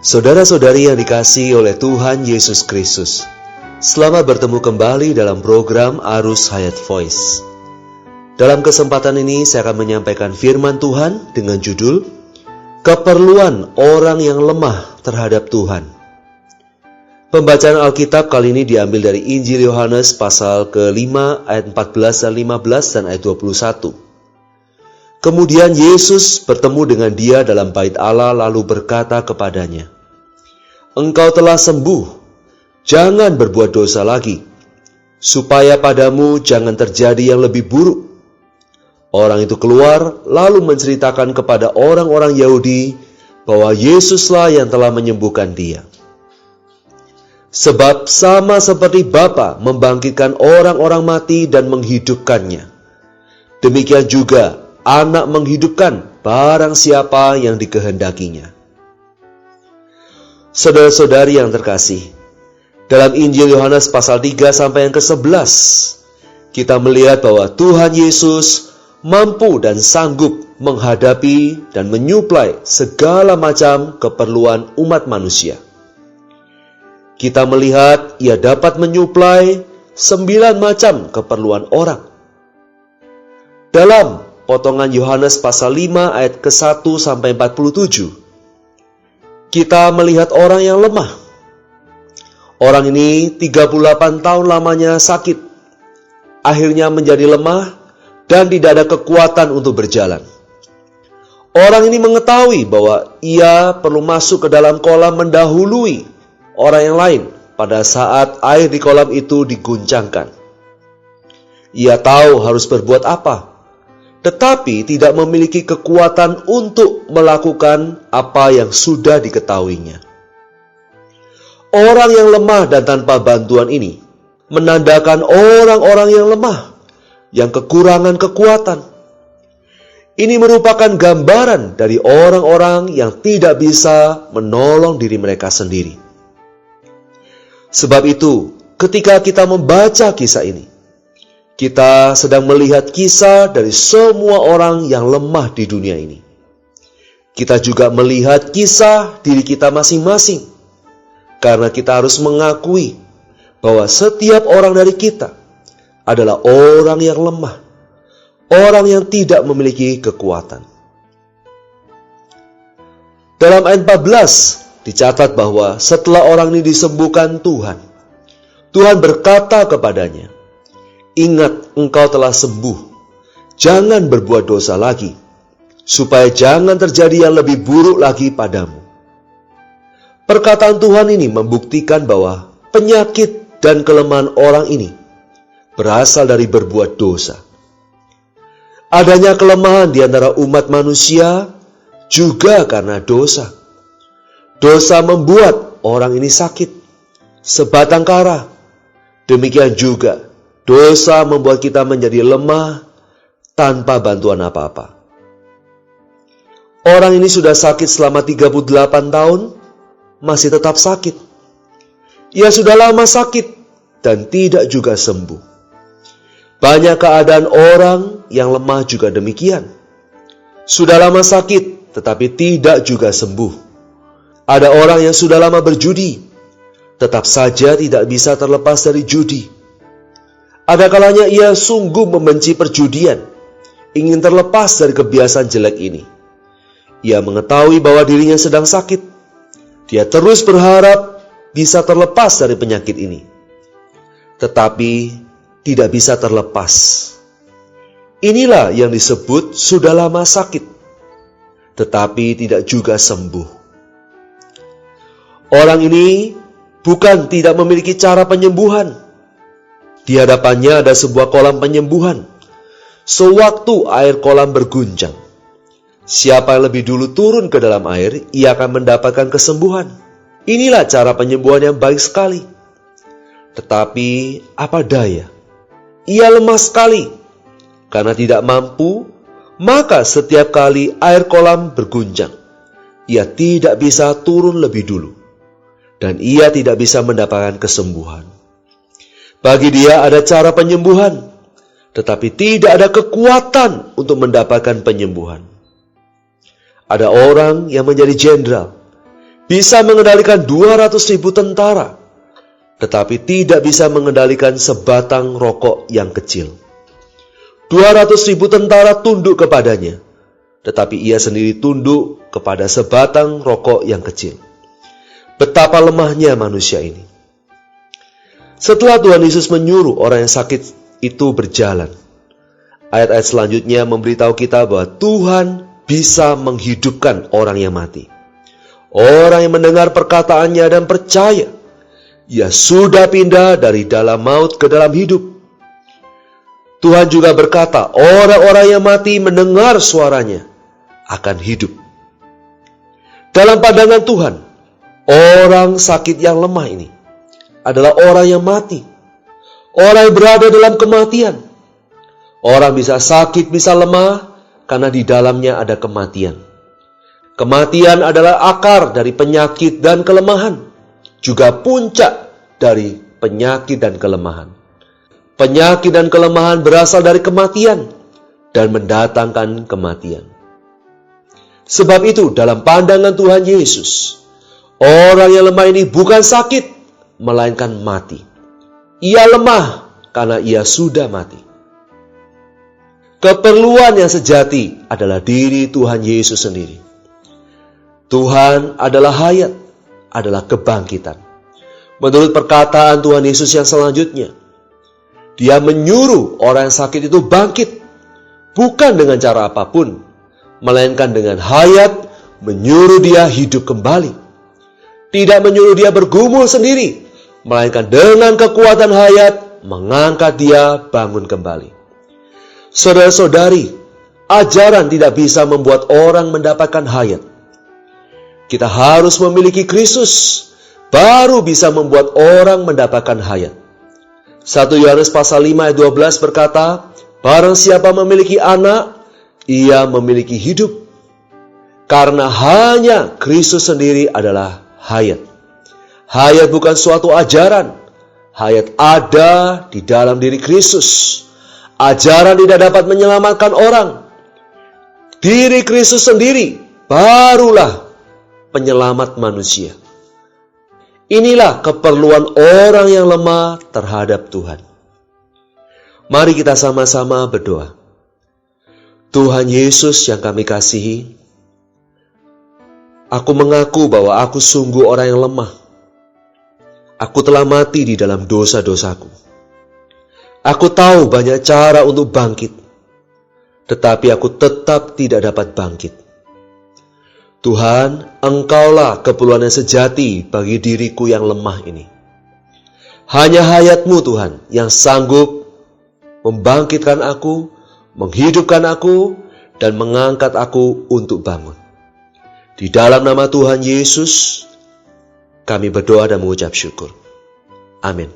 Saudara-saudari yang dikasihi oleh Tuhan Yesus Kristus, selamat bertemu kembali dalam program Arus Hayat Voice. Dalam kesempatan ini saya akan menyampaikan firman Tuhan dengan judul Keperluan Orang yang Lemah Terhadap Tuhan. Pembacaan Alkitab kali ini diambil dari Injil Yohanes pasal ke-5 ayat 14 dan 15 dan ayat 21. Kemudian Yesus bertemu dengan dia dalam bait Allah lalu berkata kepadanya, "Engkau telah sembuh, jangan berbuat dosa lagi, supaya padamu jangan terjadi yang lebih buruk." Orang itu keluar lalu menceritakan kepada orang-orang Yahudi bahwa Yesuslah yang telah menyembuhkan dia. Sebab sama seperti Bapa membangkitkan orang-orang mati dan menghidupkannya, demikian juga Anak menghidupkan barang siapa yang dikehendakinya. Saudara-saudari yang terkasih, dalam Injil Yohanes pasal 3 sampai yang ke-11, kita melihat bahwa Tuhan Yesus mampu dan sanggup menghadapi dan menyuplai segala macam keperluan umat manusia. Kita melihat ia dapat menyuplai 9 macam keperluan orang. Dalam potongan Yohanes pasal 5 ayat ke-1 sampai 47, kita melihat orang yang lemah. Orang ini 38 tahun lamanya sakit, akhirnya menjadi lemah dan tidak ada kekuatan untuk berjalan. Orang ini mengetahui bahwa ia perlu masuk ke dalam kolam mendahului orang yang lain pada saat air di kolam itu diguncangkan. Ia tahu harus berbuat apa, tetapi tidak memiliki kekuatan untuk melakukan apa yang sudah diketahuinya. Orang yang lemah dan tanpa bantuan ini menandakan orang-orang yang lemah, yang kekurangan kekuatan. Ini merupakan gambaran dari orang-orang yang tidak bisa menolong diri mereka sendiri. Sebab itu, ketika kita membaca kisah ini, kita sedang melihat kisah dari semua orang yang lemah di dunia ini. Kita juga melihat kisah diri kita masing-masing, karena kita harus mengakui bahwa setiap orang dari kita adalah orang yang lemah, orang yang tidak memiliki kekuatan. Dalam ayat 14 dicatat bahwa setelah orang ini disembuhkan Tuhan, Tuhan berkata kepadanya, "Ingat, engkau telah sembuh. Jangan berbuat dosa lagi, supaya jangan terjadi yang lebih buruk lagi padamu." Perkataan Tuhan ini membuktikan bahwa penyakit dan kelemahan orang ini berasal dari berbuat dosa. Adanya kelemahan di antara umat manusia juga karena dosa. Dosa membuat orang ini sakit, sebatang kara. Demikian juga dosa membuat kita menjadi lemah tanpa bantuan apa-apa. Orang ini sudah sakit selama 38 tahun, masih tetap sakit. Ia sudah lama sakit dan tidak juga sembuh. Banyak keadaan orang yang lemah juga demikian. Sudah lama sakit tetapi tidak juga sembuh. Ada orang yang sudah lama berjudi, tetap saja tidak bisa terlepas dari judi. Ada kalanya ia sungguh membenci perjudian, ingin terlepas dari kebiasaan jelek ini. Ia mengetahui bahwa dirinya sedang sakit. Dia terus berharap bisa terlepas dari penyakit ini, tetapi tidak bisa terlepas. Inilah yang disebut sudah lama sakit, tetapi tidak juga sembuh. Orang ini bukan tidak memiliki cara penyembuhan. Di hadapannya ada sebuah kolam penyembuhan. Sewaktu air kolam berguncang, siapa yang lebih dulu turun ke dalam air, ia akan mendapatkan kesembuhan. Inilah cara penyembuhan yang baik sekali. Tetapi apa daya? Ia lemah sekali. Karena tidak mampu, maka setiap kali air kolam berguncang, ia tidak bisa turun lebih dulu. Dan ia tidak bisa mendapatkan kesembuhan. Bagi dia ada cara penyembuhan, tetapi tidak ada kekuatan untuk mendapatkan penyembuhan. Ada orang yang menjadi jenderal. bisa mengendalikan 200.000 tentara, tetapi tidak bisa mengendalikan sebatang rokok yang kecil. 200.000 tentara tunduk kepadanya, tetapi ia sendiri tunduk kepada sebatang rokok yang kecil. Betapa lemahnya manusia ini. Setelah Tuhan Yesus menyuruh orang yang sakit itu berjalan, ayat-ayat selanjutnya memberitahu kita bahwa Tuhan bisa menghidupkan orang yang mati. Orang yang mendengar perkataannya dan percaya, ia sudah pindah dari dalam maut ke dalam hidup. Tuhan juga berkata, orang-orang yang mati mendengar suaranya akan hidup. Dalam pandangan Tuhan, orang sakit yang lemah ini adalah orang yang mati. Orang yang berada dalam kematian. Orang bisa sakit, bisa lemah, karena di dalamnya ada kematian. Kematian adalah akar dari penyakit dan kelemahan, juga puncak dari penyakit dan kelemahan. Penyakit dan kelemahan berasal dari kematian dan mendatangkan kematian. Sebab itu, dalam pandangan Tuhan Yesus, orang yang lemah ini bukan sakit, melainkan mati. Ia lemah karena ia sudah mati. Keperluan yang sejati adalah diri Tuhan Yesus sendiri. Tuhan adalah hayat, adalah kebangkitan. Menurut perkataan Tuhan Yesus yang selanjutnya, Dia menyuruh orang yang sakit itu bangkit, bukan dengan cara apapun, melainkan dengan hayat, menyuruh dia hidup kembali. Tidak menyuruh dia bergumul sendiri, melainkan dengan kekuatan hayat, mengangkat dia bangun kembali. Saudara-saudari, ajaran tidak bisa membuat orang mendapatkan hayat. Kita harus memiliki Kristus, baru bisa membuat orang mendapatkan hayat. 1 Yohanes pasal 5 ayat 12 berkata, barang siapa memiliki anak, ia memiliki hidup. Karena hanya Kristus sendiri adalah hayat. Hayat bukan suatu ajaran. Hayat ada di dalam diri Kristus. Ajaran tidak dapat menyelamatkan orang. Diri Kristus sendiri barulah penyelamat manusia. Inilah keperluan orang yang lemah terhadap Tuhan. Mari kita sama-sama berdoa. Tuhan Yesus yang kami kasihi, aku mengaku bahwa aku sungguh orang yang lemah. Aku telah mati di dalam dosa-dosaku. Aku tahu banyak cara untuk bangkit, tetapi aku tetap tidak dapat bangkit. Tuhan, Engkaulah keperluan yang sejati bagi diriku yang lemah ini. Hanya hayat-Mu Tuhan yang sanggup membangkitkan aku, menghidupkan aku, dan mengangkat aku untuk bangun. Di dalam nama Tuhan Yesus, kami berdoa dan mengucap syukur. Amin.